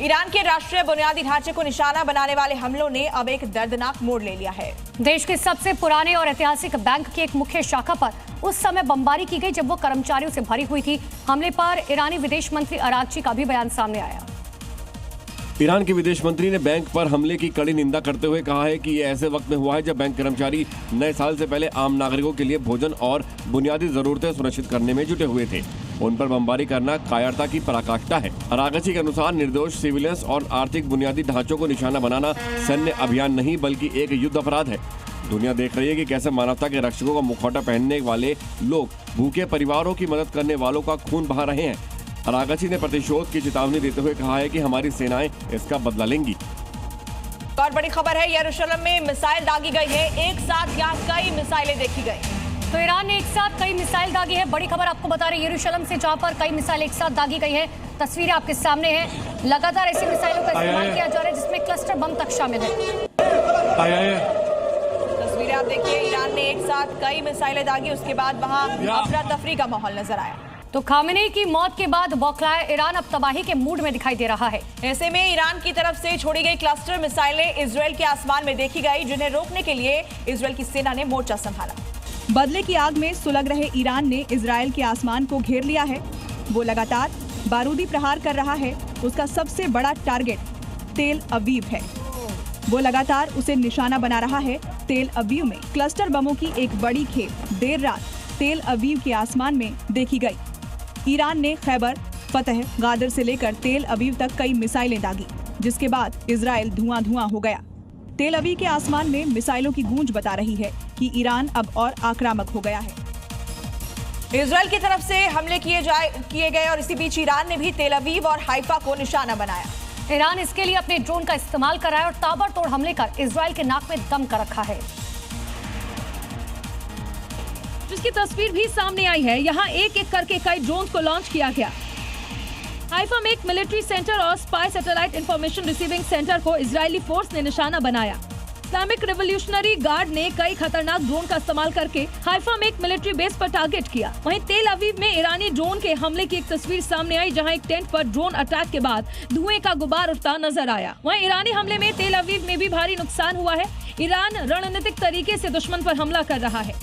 Iran के राष्ट्रीय बुनियादी ढांचे को निशाना बनाने वाले हमलों ने अब एक दर्दनाक मोड़ ले लिया है। देश के सबसे पुराने और ऐतिहासिक बैंक की एक मुख्य शाखा पर उस समय बमबारी की गई जब वो कर्मचारियों से भरी हुई थी। हमले पर ईरानी विदेश मंत्री अरागची का भी बयान सामने आया। ईरान के विदेश मंत्री ने बैंक पर हमले की कड़ी निंदा करते हुए कहा है कि ये ऐसे वक्त में हुआ है जब बैंक कर्मचारी नए साल से पहले आम नागरिकों के लिए भोजन और बुनियादी जरूरतें सुनिश्चित करने में जुटे हुए थे। उन पर बमबारी करना कायरता की पराकाष्ठा है। अरागची के अनुसार निर्दोष सिविलियंस और आर्थिक बुनियादी ढांचों को निशाना बनाना सैन्य अभियान नहीं बल्कि एक युद्ध अपराध है। दुनिया देख रही है कि कैसे मानवता के रक्षकों का मुखौटा पहनने वाले लोग भूखे परिवारों की मदद करने वालों का खून बहा रहे हैं। अरागची ने प्रतिशोध की चेतावनी देते हुए कहा है कि हमारी सेनाएं इसका बदला लेंगी। और बड़ी खबर है, यरूशलेम में मिसाइल दागी गई है। एक साथ यहाँ कई मिसाइलें देखी गई। तो ईरान ने एक साथ कई मिसाइल दागी है। बड़ी खबर आपको बता रहे हैं यरूशलेम से, जहां पर कई मिसाइल एक साथ दागी गई है। तस्वीरें आपके सामने हैं। लगातार ऐसी मिसाइलों का इस्तेमाल किया जा रहा है जिसमें क्लस्टर बम तक शामिल है। तस्वीरें आप देखिए, ईरान ने एक साथ कई मिसाइलें दागी, उसके बाद वहां अफरा तफरी का माहौल नजर आया। तो खामेनेई की मौत के बाद बौखलाया ईरान अब तबाही के मूड में दिखाई दे रहा है। ऐसे में ईरान की तरफ से छोड़ी गई क्लस्टर मिसाइलें इजरायल के आसमान में देखी गई, जिन्हें रोकने के लिए इजरायल की सेना ने मोर्चा संभाला। बदले की आग में सुलग रहे ईरान ने इजरायल के आसमान को घेर लिया है। वो लगातार बारूदी प्रहार कर रहा है। उसका सबसे बड़ा टारगेट तेल अवीव है। वो लगातार उसे निशाना बना रहा है। तेल अवीव में क्लस्टर बमों की एक बड़ी खेप देर रात तेल अवीव के आसमान में देखी गई। ईरान ने खैबर, फतह, गादर से लेकर तेल अवीव तक कई मिसाइलें दागी, जिसके बाद इजरायल धुआं हो गया। तेल अवीव के आसमान में मिसाइलों की गूंज बता रही है कि ईरान अब और आक्रामक हो गया है। इजरायल की तरफ से हमले किए गए और इसी बीच ईरान ने भी तेल अवीव और हाइफा को निशाना बनाया। ईरान इसके लिए अपने ड्रोन का इस्तेमाल कर रहा है और ताबड़तोड़ हमले कर इजरायल के नाक में दम कर रखा है, जिसकी तस्वीर भी सामने आई है। यहाँ एक एक करके कई ड्रोन को लॉन्च किया गया। हाइफा में एक मिलिट्री सेंटर और spy satellite information receiving centre को इजरायली फोर्स ने निशाना बनाया। इस्लामिक रिवोल्यूशनरी गार्ड ने कई खतरनाक ड्रोन का इस्तेमाल करके हाइफा में एक मिलिट्री बेस पर टारगेट किया। वहीं तेल अवीव में ईरानी ड्रोन के हमले की एक तस्वीर सामने आई, जहां एक टेंट पर ड्रोन अटैक के बाद धुएं का गुबार उठता नजर आया। वहीं ईरानी हमले में तेल अवीव में भी भारी नुकसान हुआ है। ईरान रणनीतिक तरीके से दुश्मन पर हमला कर रहा है।